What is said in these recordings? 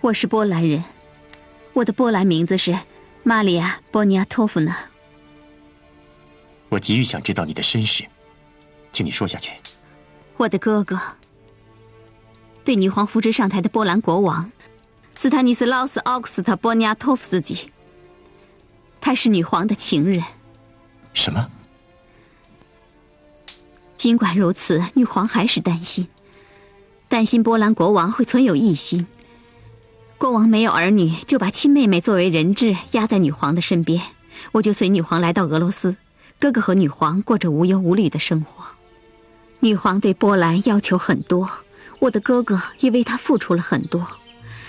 我是波兰人，我的波兰名字是玛利亚·波尼亚托夫娜。我急于想知道你的身世，请你说下去。我的哥哥，被女皇扶植上台的波兰国王斯坦尼斯劳斯·奥克斯特·波尼亚托夫斯基，他是女皇的情人。什么？尽管如此，女皇还是担心波兰国王会存有异心。国王没有儿女，就把亲妹妹作为人质压在女皇的身边。我就随女皇来到俄罗斯，哥哥和女皇过着无忧无虑的生活。女皇对波兰要求很多，我的哥哥也为她付出了很多。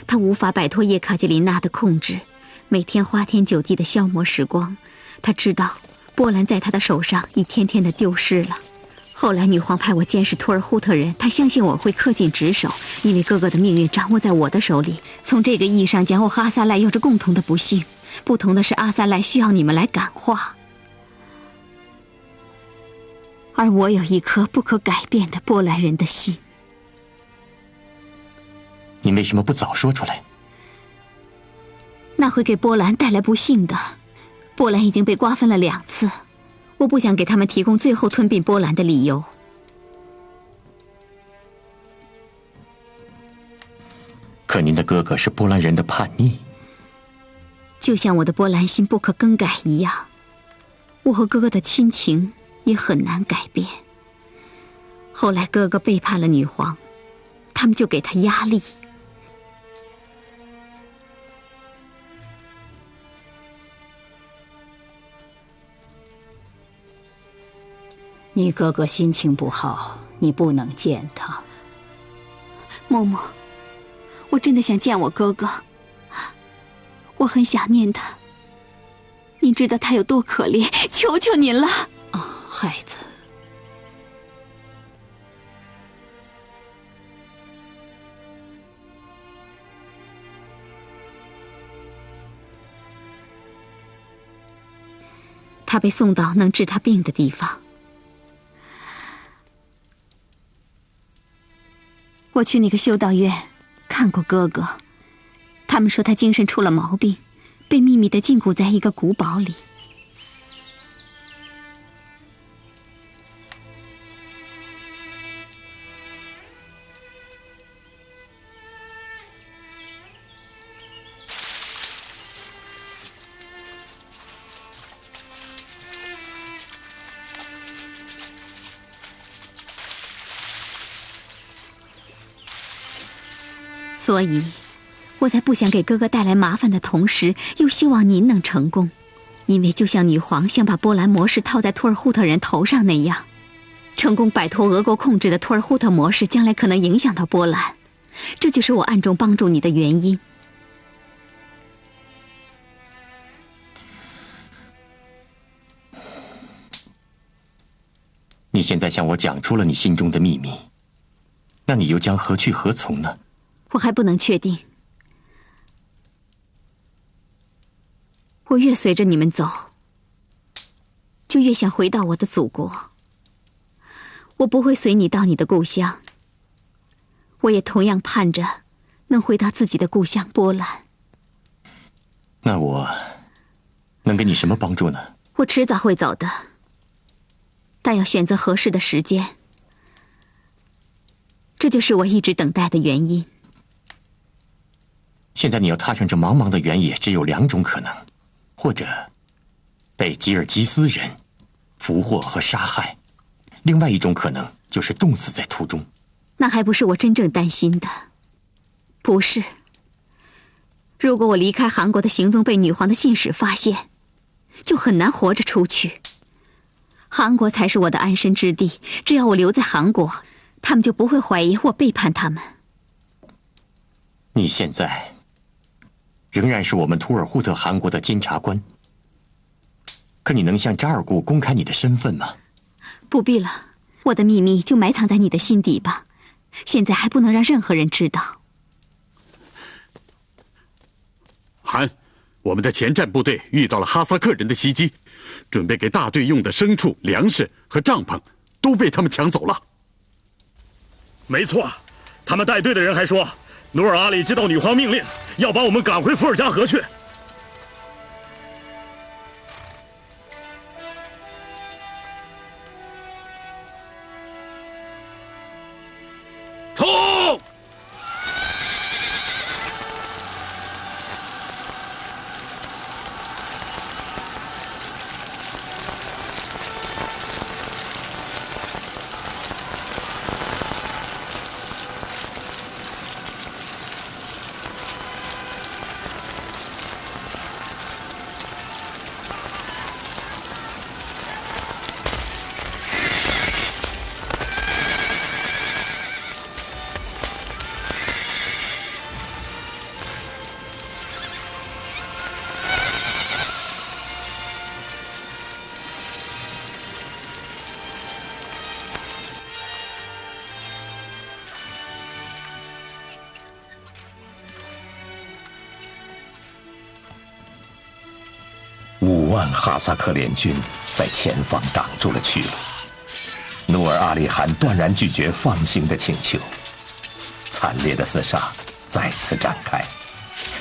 他无法摆脱叶卡捷琳娜的控制，每天花天酒地的消磨时光。他知道波兰在他的手上一天天的丢失了。后来女皇派我监视托尔扈特人，她相信我会恪尽职守，因为哥哥的命运掌握在我的手里。从这个意义上讲，我和阿萨赖有着共同的不幸，不同的是阿萨赖需要你们来感化，而我有一颗不可改变的波兰人的心。你为什么不早说出来？那会给波兰带来不幸的。波兰已经被瓜分了2次，我不想给他们提供最后吞并波兰的理由。可您的哥哥是波兰人的叛逆，就像我的波兰心不可更改一样，我和哥哥的亲情也很难改变。后来哥哥背叛了女皇，他们就给他压力。你哥哥心情不好，你不能见他。嬷嬷，我真的想见我哥哥，我很想念他。您知道他有多可怜，求求您了。孩子，他被送到能治他病的地方。我去那个修道院看过哥哥，他们说他精神出了毛病，被秘密地禁锢在一个古堡里。所以我在不想给哥哥带来麻烦的同时，又希望您能成功，因为就像女皇想把波兰模式套在托尔扈特人头上那样，成功摆脱俄国控制的托尔扈特模式将来可能影响到波兰，这就是我暗中帮助你的原因。你现在向我讲出了你心中的秘密，那你又将何去何从呢？我还不能确定。我越随着你们走，就越想回到我的祖国。我不会随你到你的故乡，我也同样盼着能回到自己的故乡波兰。那我能给你什么帮助呢？我迟早会走的，但要选择合适的时间，这就是我一直等待的原因。现在你要踏上这茫茫的原野，只有2种可能，或者被吉尔吉斯人俘获和杀害，另外一种可能就是冻死在途中。那还不是我真正担心的。不是，如果我离开韩国的行踪被女皇的信使发现，就很难活着出去。韩国才是我的安身之地，只要我留在韩国，他们就不会怀疑我背叛他们。你现在仍然是我们图尔扈特汗国的监察官，可你能向扎尔固公开你的身份吗？不必了，我的秘密就埋藏在你的心底吧，现在还不能让任何人知道。韩，我们的前战部队遇到了哈萨克人的袭击，准备给大队用的牲畜、粮食和帐篷都被他们抢走了。没错，他们带队的人还说，努尔阿里接到女皇命令，要把我们赶回伏尔加河去。冲！5万哈萨克联军在前方挡住了去路，努尔阿里汗断然拒绝放行的请求，惨烈的厮杀再次展开，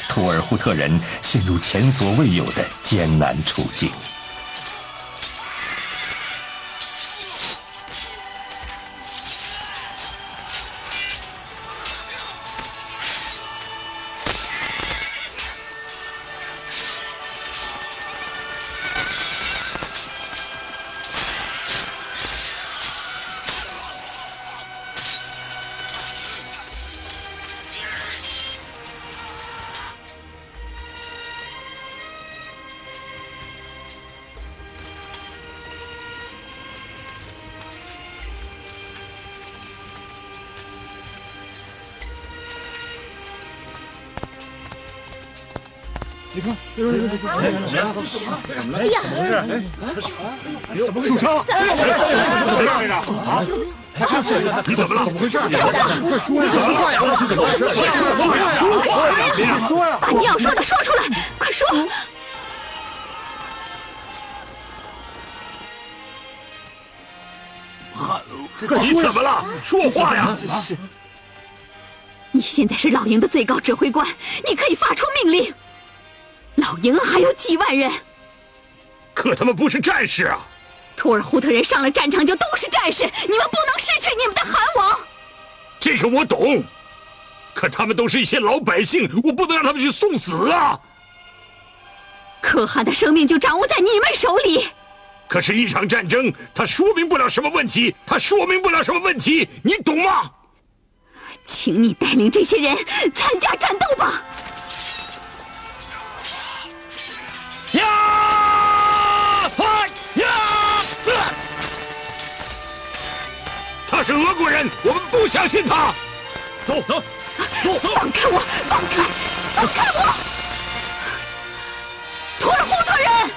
图尔扈特人陷入前所未有的艰难处境。你看，哎呀，怎么树梢？怎么来着？啊！你怎么了？怎么回事？快说呀！怎么了呀？怎么回事？说呀！把你要说的说出来，快说！你怎么了？说话呀！你现在是老营的最高指挥官，你可以发出命令。老营还有几万人，可他们不是战士啊！图尔扈特人上了战场就都是战士，你们不能失去你们的汗王。这个我懂，可他们都是一些老百姓，我不能让他们去送死啊！可汗的生命就掌握在你们手里。可是，一场战争，它说明不了什么问题，你懂吗？请你带领这些人参加战斗吧。呀！呀！他是俄国人，我们不相信他。走！放开我！放开我！图尔扈特人，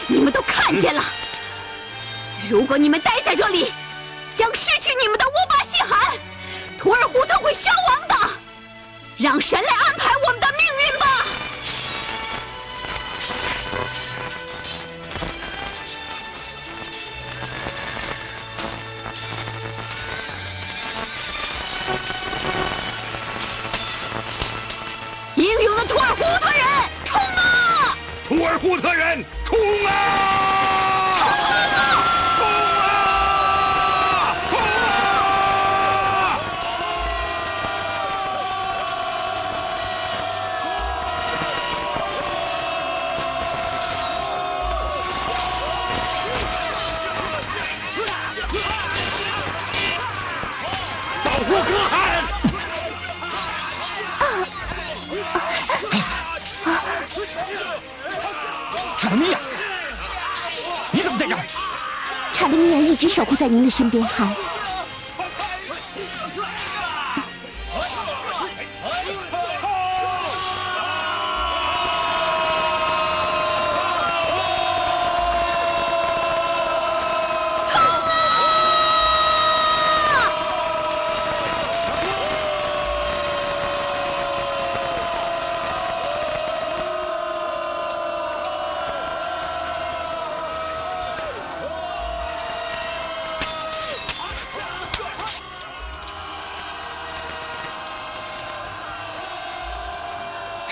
你们都看见了。如果你们待在这里，将失去你们的乌巴希汗，图尔扈特会消亡的。让神来安排我们的命运吧。英勇的图尔扈特人，冲啊！图尔扈特人，冲啊！冲啊！冲啊！保护可汗！查德米亚，你怎么在这儿？查德米亚一直守护在您的身边，汗。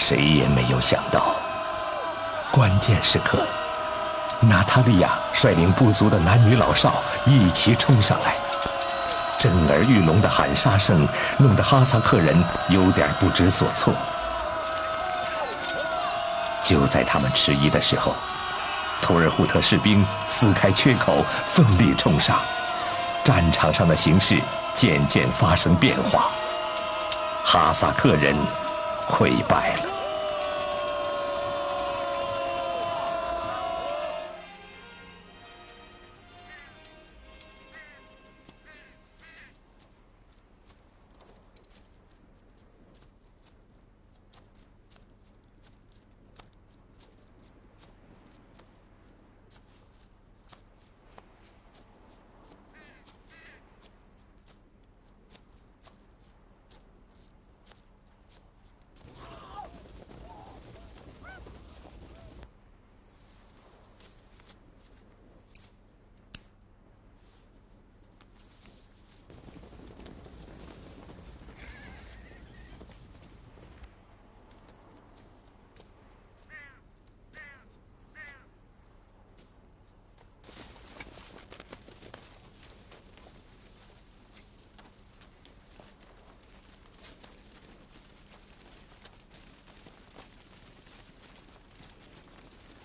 谁也没有想到，关键时刻，娜塔莉亚率领部族的男女老少一齐冲上来，震耳欲聋的喊杀声弄得哈萨克人有点不知所措。就在他们迟疑的时候，图尔扈特士兵撕开缺口，奋力冲上，战场上的形势渐渐发生变化，哈萨克人溃败了。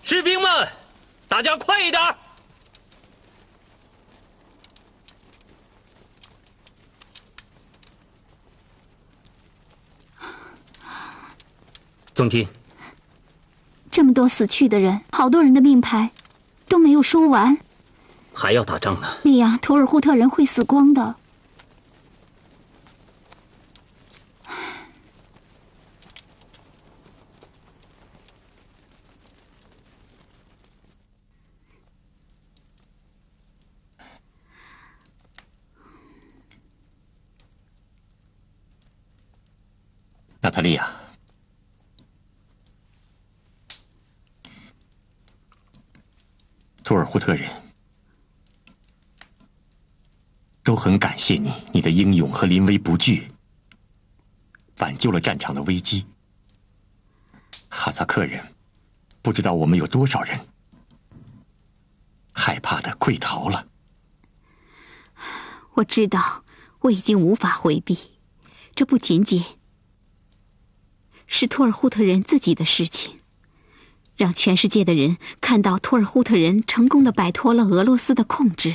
士兵们，大家快一点！总听，这么多死去的人，好多人的命牌都没有收完，还要打仗呢。那样图尔扈特人会死光的。娜塔莉亚，图尔扈特人都很感谢你的英勇和临危不惧，挽救了战场的危机。哈萨克人不知道我们有多少人害怕的溃逃了。我知道，我已经无法回避，这不仅仅是图尔扈特人自己的事情，让全世界的人看到图尔扈特人成功地摆脱了俄罗斯的控制。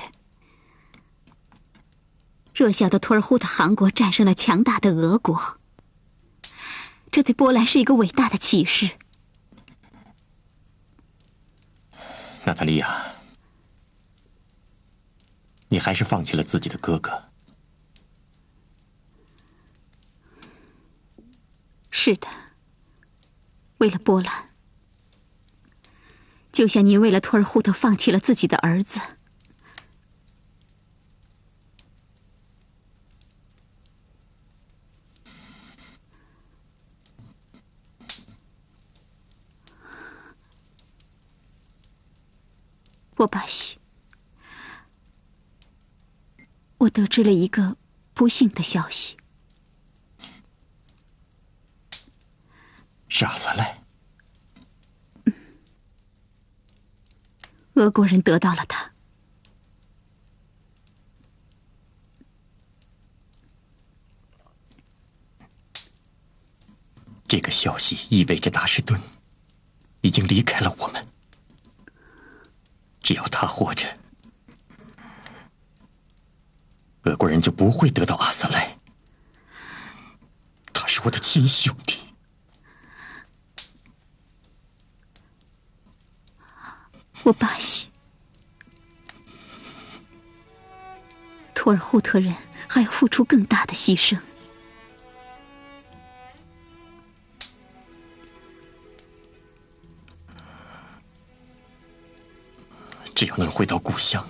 弱小的图尔扈特汗国战胜了强大的俄国，这对波兰是一个伟大的启示。娜塔莉亚，你还是放弃了自己的哥哥。是的，为了波兰，就像您为了图尔扈特放弃了自己的儿子。沃巴西，我得知了一个不幸的消息。是阿萨赖。俄国人得到了他。这个消息意味着达什顿已经离开了我们。只要他活着，俄国人就不会得到阿萨赖。他是我的亲兄弟。我巴西，图尔扈特人还要付出更大的牺牲。只要能回到故乡，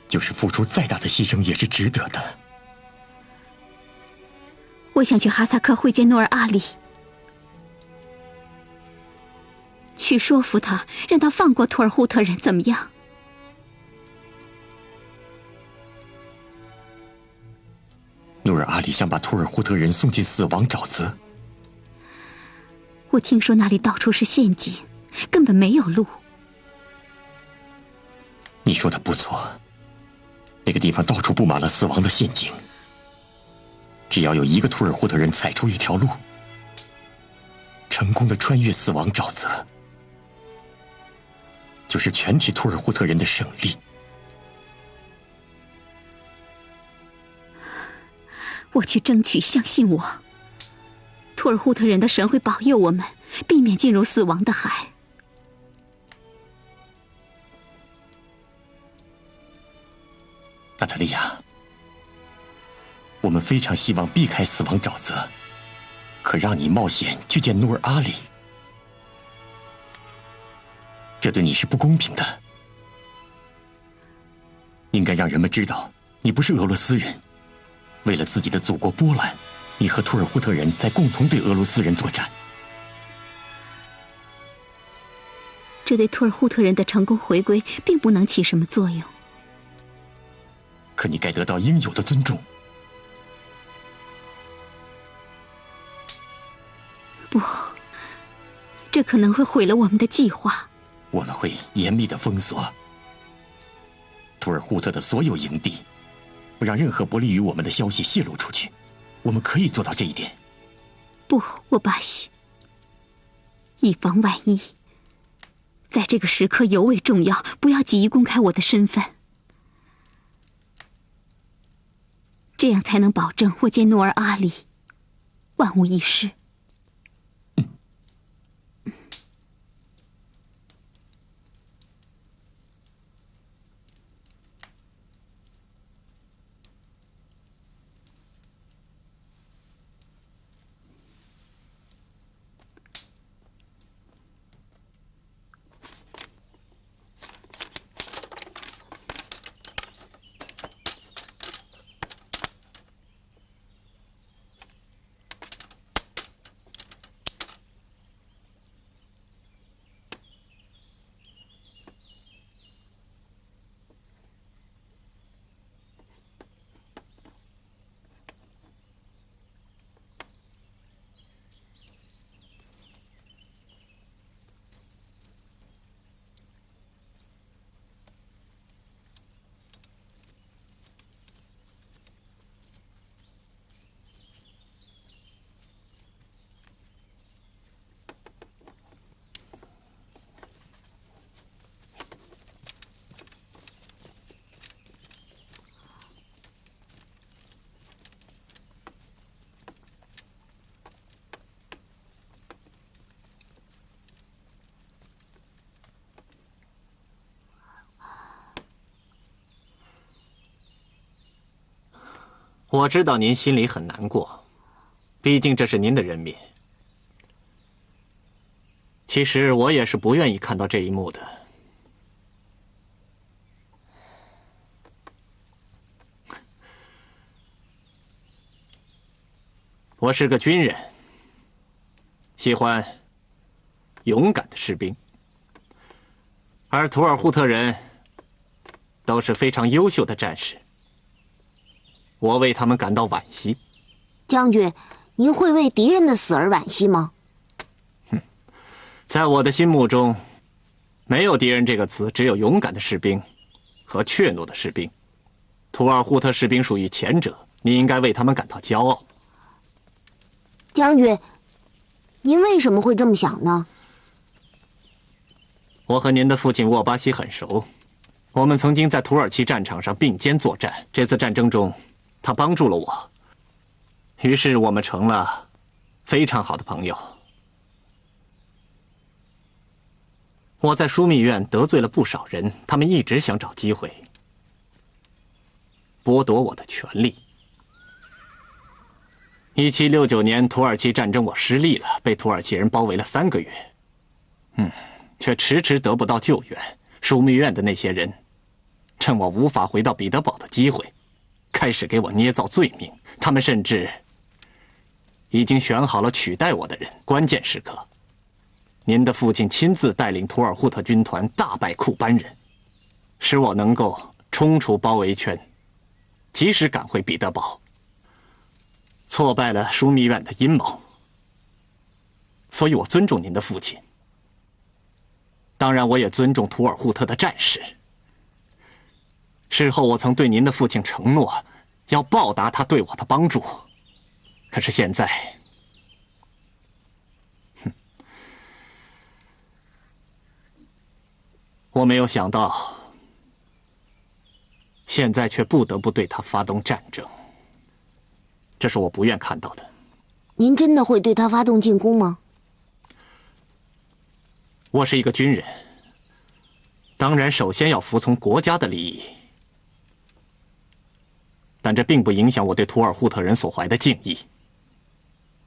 就是付出再大的牺牲也是值得的。我想去哈萨克会见努尔阿里，去说服他，让他放过图尔扈特人，怎么样？努尔阿里想把图尔扈特人送进死亡沼泽，我听说那里到处是陷阱，根本没有路。你说的不错，那个地方到处布满了死亡的陷阱。只要有一个图尔扈特人踩出一条路，成功的穿越死亡沼泽，就是全体图尔扈特人的胜利。我去争取，相信我，图尔扈特人的神会保佑我们，避免进入死亡的海。娜塔莉亚，我们非常希望避开死亡沼泽，可让你冒险去见努尔阿里，这对你是不公平的。应该让人们知道，你不是俄罗斯人。为了自己的祖国波兰，你和图尔扈特人在共同对俄罗斯人作战。这对图尔扈特人的成功回归并不能起什么作用。可你该得到应有的尊重。不，这可能会毁了我们的计划。我们会严密的封锁图尔扈特的所有营地，不让任何不利于我们的消息泄露出去。我们可以做到这一点。不，我巴西，以防万一，在这个时刻尤为重要，不要急于公开我的身份，这样才能保证我见努尔阿里万无一失。我知道您心里很难过，毕竟这是您的人民。其实我也是不愿意看到这一幕的。我是个军人，喜欢勇敢的士兵，而图尔扈特人都是非常优秀的战士。我为他们感到惋惜。将军，您会为敌人的死而惋惜吗？在我的心目中，没有敌人这个词，只有勇敢的士兵和怯懦的士兵。图尔扈特士兵属于前者，你应该为他们感到骄傲。将军，您为什么会这么想呢？我和您的父亲沃巴西很熟，我们曾经在土耳其战场上并肩作战。这次战争中，他帮助了我，于是我们成了非常好的朋友。我在枢密院得罪了不少人，他们一直想找机会剥夺我的权利。1769年土耳其战争我失利了，被土耳其人包围了3个月，却迟迟得不到救援。枢密院的那些人趁我无法回到彼得堡的机会，开始给我捏造罪名。他们甚至已经选好了取代我的人。关键时刻，您的父亲亲自带领图尔扈特军团大败库班人，使我能够冲出包围圈，及时赶回彼得堡，挫败了枢密院的阴谋。所以我尊重您的父亲。当然，我也尊重图尔扈特的战士。事后，我曾对您的父亲承诺，要报答他对我的帮助。可是现在，我没有想到，现在却不得不对他发动战争。这是我不愿看到的。您真的会对他发动进攻吗？我是一个军人，当然首先要服从国家的利益，但这并不影响我对图尔扈特人所怀的敬意。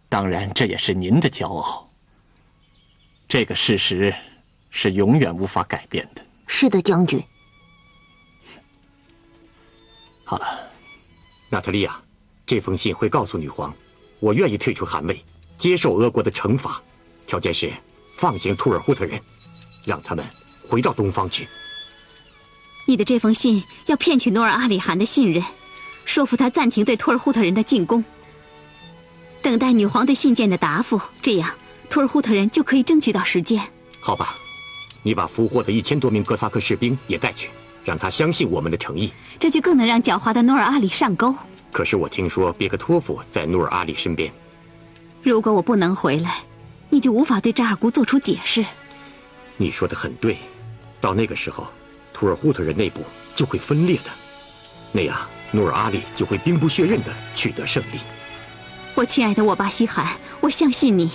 当然，这也是您的骄傲。这个事实是永远无法改变的。是的，将军。好了，娜塔莉亚，这封信会告诉女皇，我愿意退出汗位，接受俄国的惩罚，条件是放行图尔扈特人，让他们回到东方去。你的这封信要骗取努尔阿里汗的信任，说服他暂停对图尔扈特人的进攻，等待女皇对信件的答复，这样图尔扈特人就可以争取到时间。好吧，你把俘获的1000多名哥萨克士兵也带去，让他相信我们的诚意，这就更能让狡猾的努尔阿里上钩。可是我听说别克托夫在努尔阿里身边。如果我不能回来，你就无法对扎尔古做出解释。你说的很对，到那个时候，图尔扈特人内部就会分裂的，那样努尔阿里就会兵不血刃地取得胜利。我亲爱的沃巴西汗，我相信你，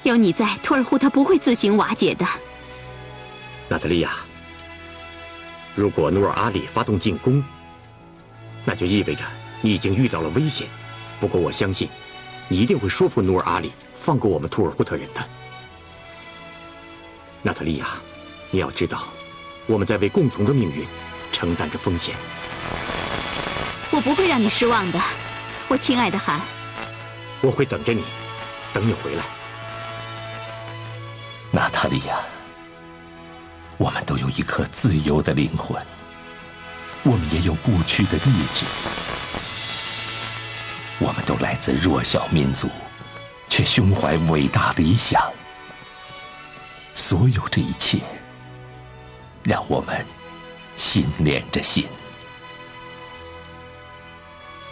有你在，图尔扈特不会自行瓦解的。娜塔莉亚，如果努尔阿里发动进攻，那就意味着你已经遇到了危险。不过我相信，你一定会说服努尔阿里放过我们图尔扈特人的。娜塔莉亚，你要知道，我们在为共同的命运承担着风险。我不会让你失望的，我亲爱的汗。我会等着你，等你回来。娜塔莉亚，我们都有一颗自由的灵魂，我们也有不屈的意志。我们都来自弱小民族，却胸怀伟大理想。所有这一切，让我们心连着心。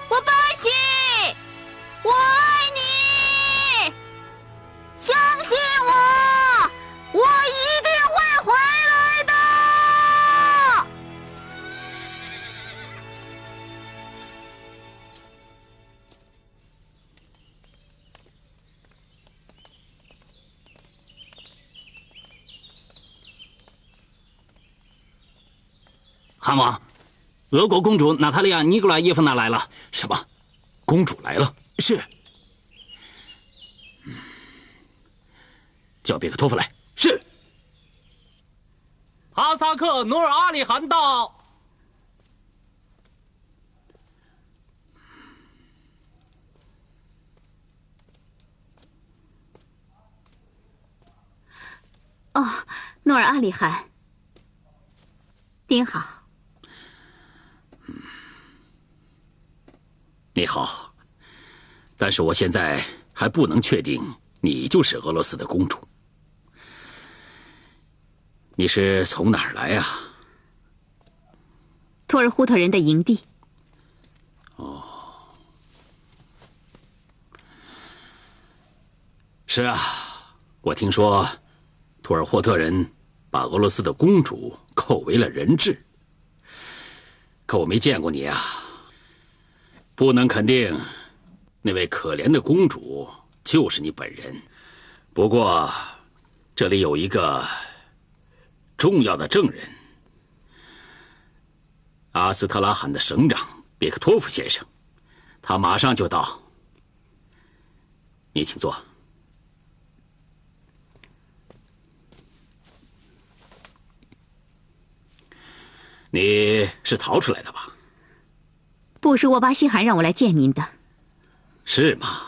我巴西，我爱你，相信我，我一定会回来的。汗王，俄国公主娜塔莉亚·尼古拉耶夫娜来了。什么？公主来了？是。叫别克托夫来。是。哈萨克努尔阿里汗到。哦，努尔阿里汗，您好。你好，但是我现在还不能确定你就是俄罗斯的公主。你是从哪儿来呀？图尔扈特人的营地。哦，是啊，我听说图尔扈特人把俄罗斯的公主扣为了人质，可我没见过你啊。不能肯定，那位可怜的公主就是你本人。不过，这里有一个重要的证人，阿斯特拉罕的省长别克托夫先生，他马上就到。你请坐。你是逃出来的吧？不是沃巴西汗让我来见您的。是吗？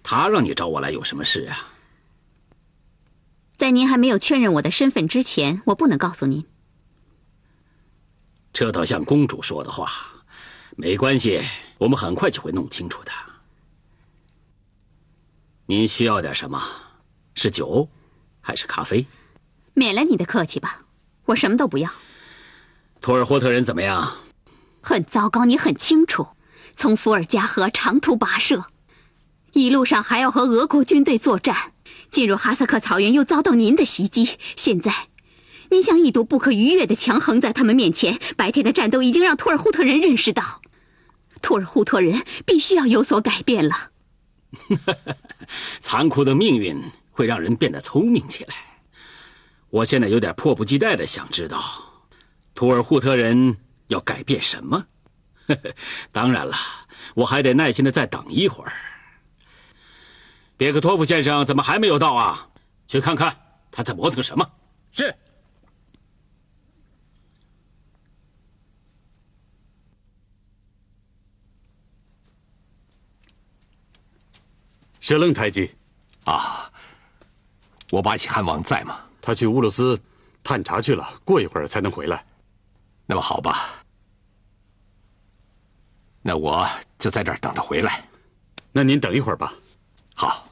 他让你找我来有什么事啊？在您还没有确认我的身份之前，我不能告诉您。这倒像公主说的话。没关系，我们很快就会弄清楚的。您需要点什么？是酒，还是咖啡？免了你的客气吧，我什么都不要。图尔霍特人怎么样？很糟糕，你很清楚。从伏尔加河长途跋涉，一路上还要和俄国军队作战，进入哈萨克草原又遭到您的袭击。现在，您像一堵不可逾越的墙横在他们面前。白天的战斗已经让图尔扈特人认识到，图尔扈特人必须要有所改变了。残酷的命运会让人变得聪明起来。我现在有点迫不及待的想知道，图尔扈特人要改变什么？当然了，我还得耐心的再等一会儿。别克托夫先生怎么还没有到啊？去看看他在磨蹭什么。是。舍楞台吉，啊，我巴西汗王在吗？他去乌鲁斯探查去了，过一会儿才能回来。那么好吧，那我就在这儿等他回来。那您等一会儿吧。好。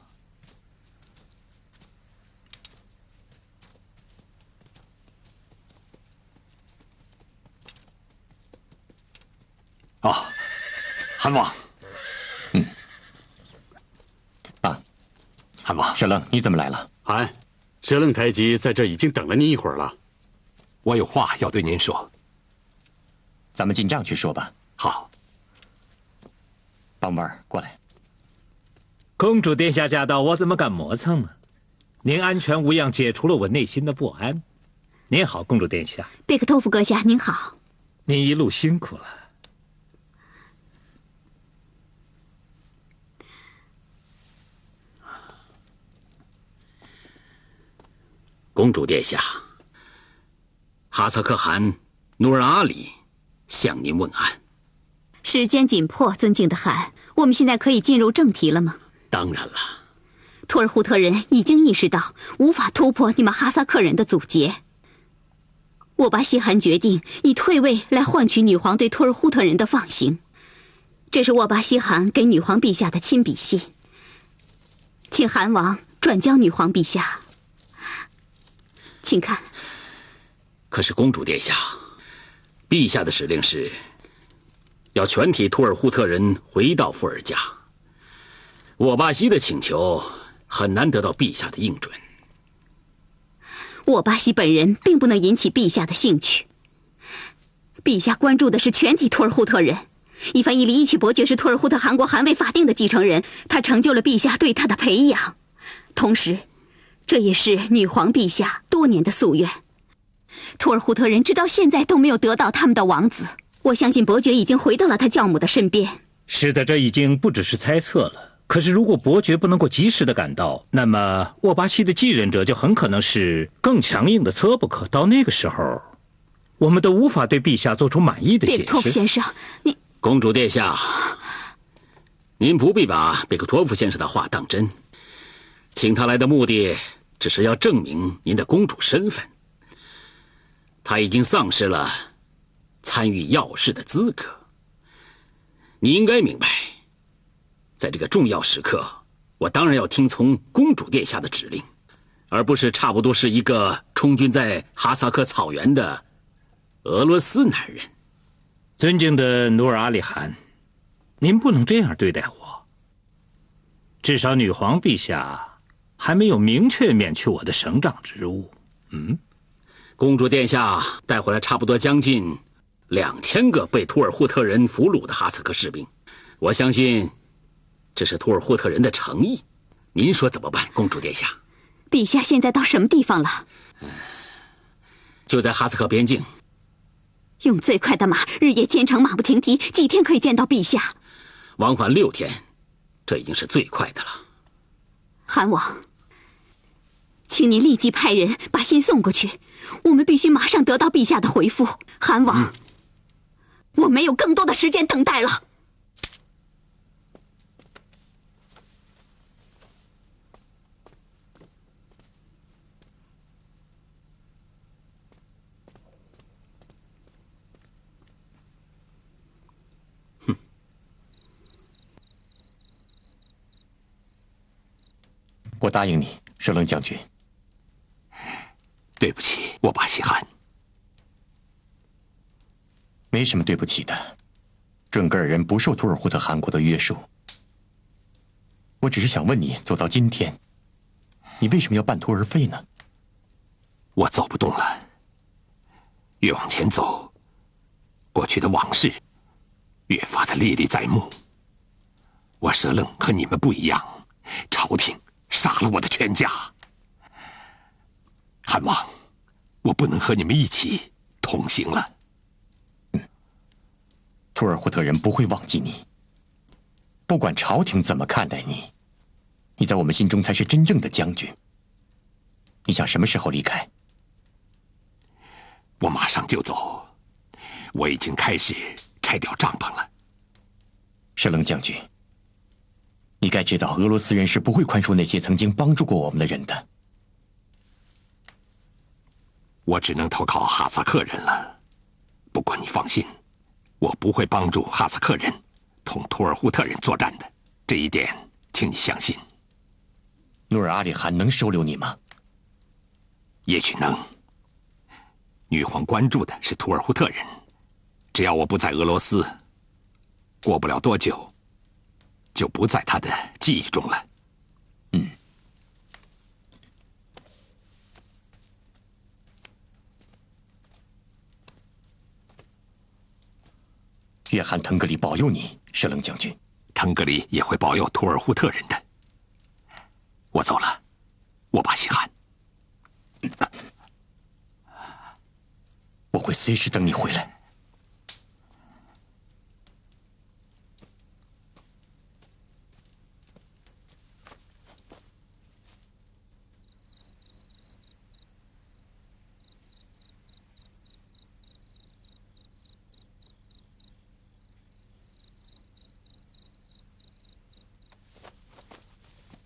哦，汗王。汗王，舍楞，你怎么来了？汗，舍楞台吉在这已经等了您一会儿了。我有话要对您说。咱们进帐去说吧。好。邦妹儿，过来。公主殿下驾到，我怎么敢磨蹭呢？您安全无恙，解除了我内心的不安。您好，公主殿下。贝克托夫阁下，您好。您一路辛苦了。公主殿下，哈萨克汗努尔阿里向您问安。时间紧迫，尊敬的汗，我们现在可以进入正题了吗？当然了。图尔扈特人已经意识到无法突破你们哈萨克人的阻截。沃巴西汗决定以退位来换取女皇对图尔扈特人的放行。这是沃巴西汗给女皇陛下的亲笔信，请汗王转交女皇陛下。请看。可是公主殿下，陛下的指令是要全体图尔扈特人回到伏尔加。沃巴西的请求很难得到陛下的应准。沃巴西本人并不能引起陛下的兴趣。陛下关注的是全体图尔扈特人。伊凡伊里伊奇伯爵是图尔扈特汗国汗位法定的继承人，他成就了陛下对他的培养，同时这也是女皇陛下多年的夙愿。图尔扈特人直到现在都没有得到他们的王子。我相信伯爵已经回到了他教母的身边。是的，这已经不只是猜测了。可是如果伯爵不能够及时的赶到，那么沃巴西的继任者就很可能是更强硬的策不可。到那个时候，我们都无法对陛下做出满意的解释。贝克托夫先生，你……公主殿下，您不必把贝克托夫先生的话当真。请他来的目的只是要证明您的公主身份。他已经丧失了参与要事的资格。你应该明白，在这个重要时刻，我当然要听从公主殿下的指令，而不是差不多是一个充军在哈萨克草原的俄罗斯男人。尊敬的努尔阿里汗，您不能这样对待我。至少女皇陛下还没有明确免去我的省长职务。公主殿下带回来差不多将近2000个被图尔扈特人俘虏的哈萨克士兵，我相信这是图尔扈特人的诚意。您说怎么办，公主殿下？陛下现在到什么地方了？就在哈萨克边境。用最快的马，日夜兼程，马不停蹄，几天可以见到陛下？往返6天，这已经是最快的了。汗王，请您立即派人把信送过去，我们必须马上得到陛下的回复。汗王，我没有更多的时间等待了。我答应你，舍楞将军。对不起，沃巴西汗。没什么对不起的，准噶尔人不受图尔扈特汗国的约束。我只是想问你，走到今天，你为什么要半途而废呢？我走不动了。越往前走，过去的往事越发的历历在目。我舍楞和你们不一样，朝廷杀了我的全家。汗王，我不能和你们一起同行了。图尔扈特人不会忘记你，不管朝廷怎么看待你，你在我们心中才是真正的将军。你想什么时候离开？我马上就走，我已经开始拆掉帐篷了。舍楞将军，你该知道，俄罗斯人是不会宽恕那些曾经帮助过我们的人的。我只能投靠哈萨克人了。不过你放心，我不会帮助哈萨克人同图尔扈特人作战的，这一点请你相信。努尔阿里汗能收留你吗？也许能。女皇关注的是图尔扈特人，只要我不在俄罗斯，过不了多久，就不在她的记忆中了。约翰·腾格里保佑你，舍楞将军。腾格里也会保佑图尔扈特人的。我走了，沃巴西汗。我会随时等你回来。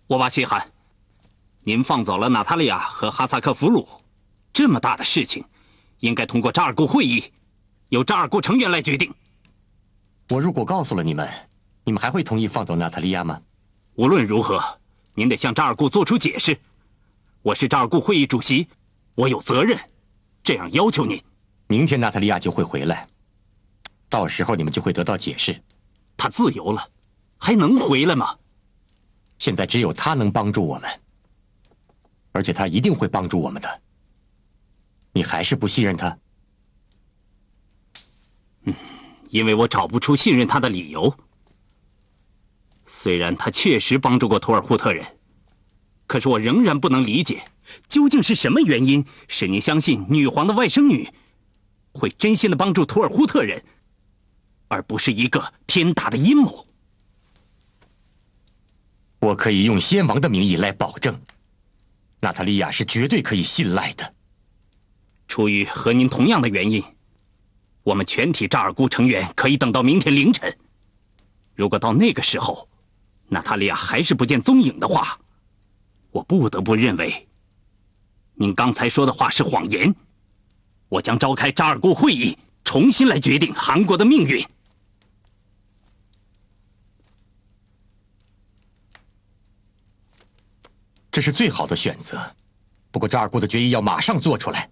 沃巴西汗，您放走了娜塔莉亚和哈萨克俘虏，这么大的事情，应该通过扎尔固会议，由扎尔固成员来决定。我如果告诉了你们，你们还会同意放走娜塔莉亚吗？无论如何，您得向扎尔固做出解释。我是扎尔固会议主席，我有责任这样要求您。明天娜塔莉亚就会回来，到时候你们就会得到解释。她自由了，还能回来吗？现在只有她能帮助我们，而且她一定会帮助我们的。你还是不信任她？因为我找不出信任她的理由。虽然她确实帮助过图尔扈特人，可是我仍然不能理解，究竟是什么原因使您相信女皇的外甥女会真心的帮助图尔扈特人，而不是一个天大的阴谋。我可以用先王的名义来保证，娜塔莉亚是绝对可以信赖的。出于和您同样的原因，我们全体扎尔固成员可以等到明天凌晨。如果到那个时候，娜塔莉亚还是不见踪影的话，我不得不认为，您刚才说的话是谎言。我将召开扎尔固会议，重新来决定韩国的命运。这是最好的选择，不过扎尔固的决议要马上做出来。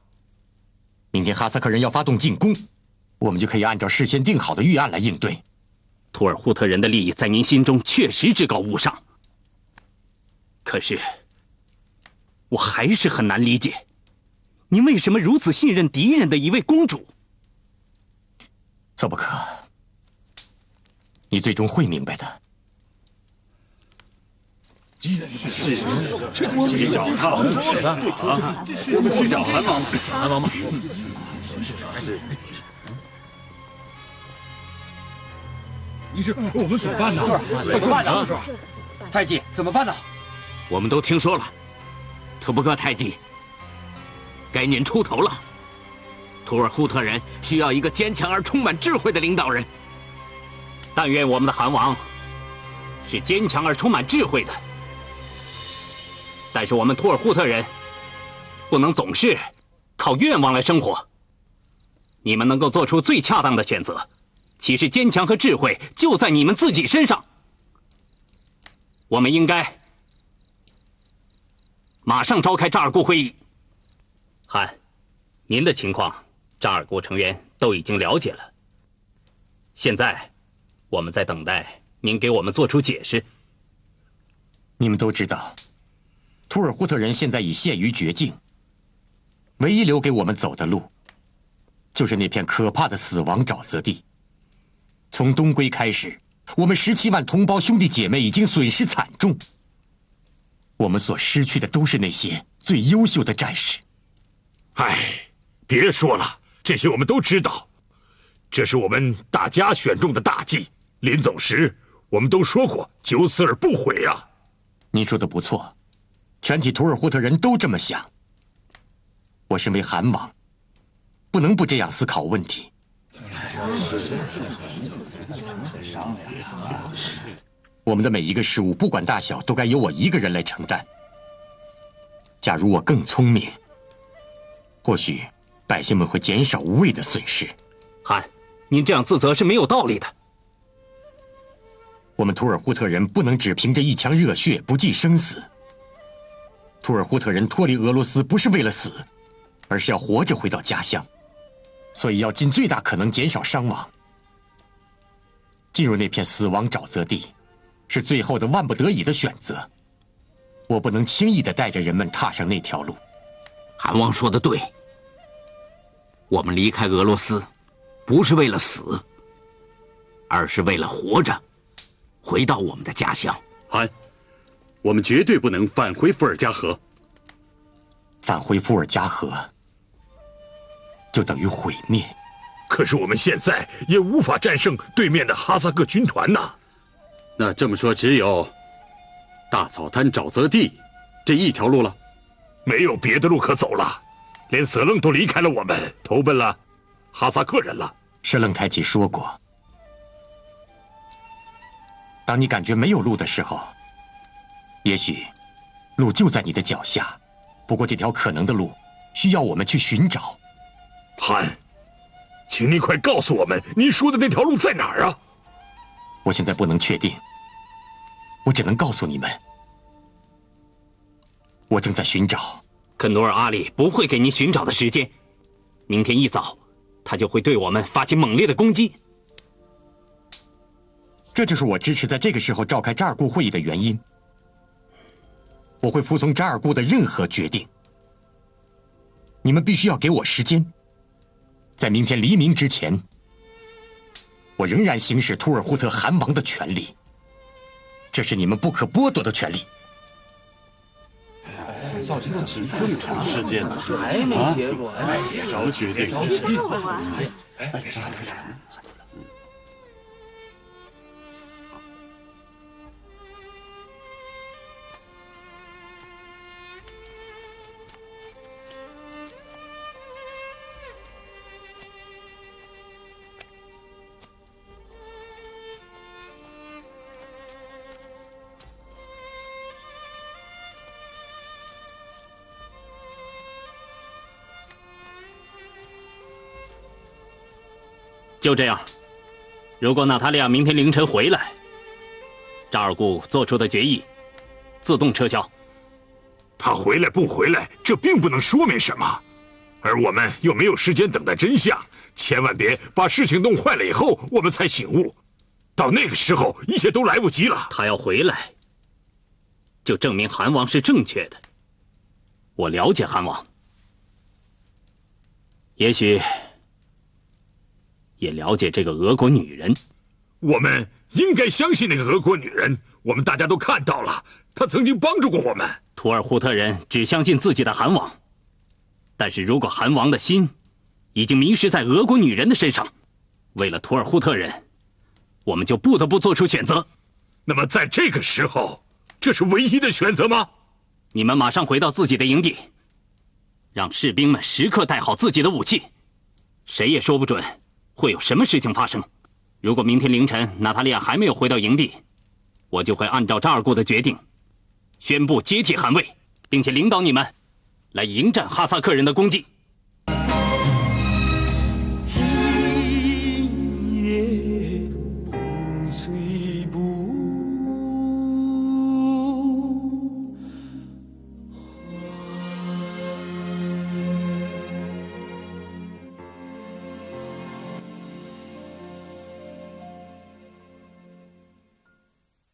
明天哈萨克人要发动进攻，我们就可以按照事先定好的预案来应对。图尔扈特人的利益在您心中确实至高无上，可是我还是很难理解，您为什么如此信任敌人的一位公主？佐布克，你最终会明白的。是，去找他，我们去找韩王，韩王吗？是。你这我们怎么办呢？怎么办呢？太纪，怎么办呢？我们都听说了，图布克太纪，该您出头了。图尔扈特人需要一个坚强而充满智慧的领导人。但愿我们的韩王是坚强而充满智慧的。但是我们图尔扈特人不能总是靠愿望来生活。你们能够做出最恰当的选择，其实坚强和智慧就在你们自己身上。我们应该马上召开扎尔固会议。汉，您的情况，扎尔固成员都已经了解了。现在，我们在等待您给我们做出解释。你们都知道，图尔扈特人现在已陷于绝境，唯一留给我们走的路，就是那片可怕的死亡沼泽地。从东归开始，我们17万同胞兄弟姐妹已经损失惨重。我们所失去的都是那些最优秀的战士。哎，别说了，这些我们都知道。这是我们大家选中的大计。临走时，我们都说过九死而不悔啊。您说的不错，全体图尔扈特人都这么想。我身为汗王，不能不这样思考问题。我们的每一个失误，不管大小，都该由我一个人来承担。假如我更聪明，或许百姓们会减少无谓的损失。汗，您这样自责是没有道理的。我们图尔扈特人不能只凭着一腔热血不计生死。图尔扈特人脱离俄罗斯不是为了死，而是要活着回到家乡，所以要尽最大可能减少伤亡。进入那片死亡沼泽地，是最后的万不得已的选择。我不能轻易地带着人们踏上那条路。韩王说的对，我们离开俄罗斯，不是为了死，而是为了活着，回到我们的家乡。韩，我们绝对不能返回伏尔加河。返回伏尔加河，就等于毁灭。可是我们现在也无法战胜对面的哈萨克军团呐。那这么说，只有大草滩沼泽地这一条路了，没有别的路可走了。连色楞都离开了我们，投奔了哈萨克人了。舍楞台吉说过，当你感觉没有路的时候，也许路就在你的脚下。不过这条可能的路，需要我们去寻找。汗，请您快告诉我们，您说的那条路在哪儿啊？我现在不能确定，我只能告诉你们，我正在寻找。可努尔阿里不会给您寻找的时间，明天一早，他就会对我们发起猛烈的攻击。这就是我支持在这个时候召开扎尔固会议的原因。我会服从扎尔固的任何决定。你们必须要给我时间，在明天黎明之前，我仍然行使图尔扈特汗王的权利，这是你们不可剥夺的权利。到底这么长时间了，还没结果呀？早决定。别吵，别吵。就这样，如果娜塔莉亚明天凌晨回来，扎尔固做出的决议自动撤销。他回来不回来，这并不能说明什么，而我们又没有时间等待真相，千万别把事情弄坏了以后我们才醒悟，到那个时候一切都来不及了。他要回来，就证明汗王是正确的。我了解汗王，也许也了解这个俄国女人。我们应该相信那个俄国女人，我们大家都看到了，她曾经帮助过我们。图尔扈特人只相信自己的汗王，但是如果汗王的心已经迷失在俄国女人的身上，为了图尔扈特人，我们就不得不做出选择。那么在这个时候，这是唯一的选择吗？你们马上回到自己的营地，让士兵们时刻带好自己的武器，谁也说不准会有什么事情发生。如果明天凌晨娜塔莉亚还没有回到营地，我就会按照扎尔固的决定，宣布接替汗位，并且领导你们来迎战哈萨克人的攻击。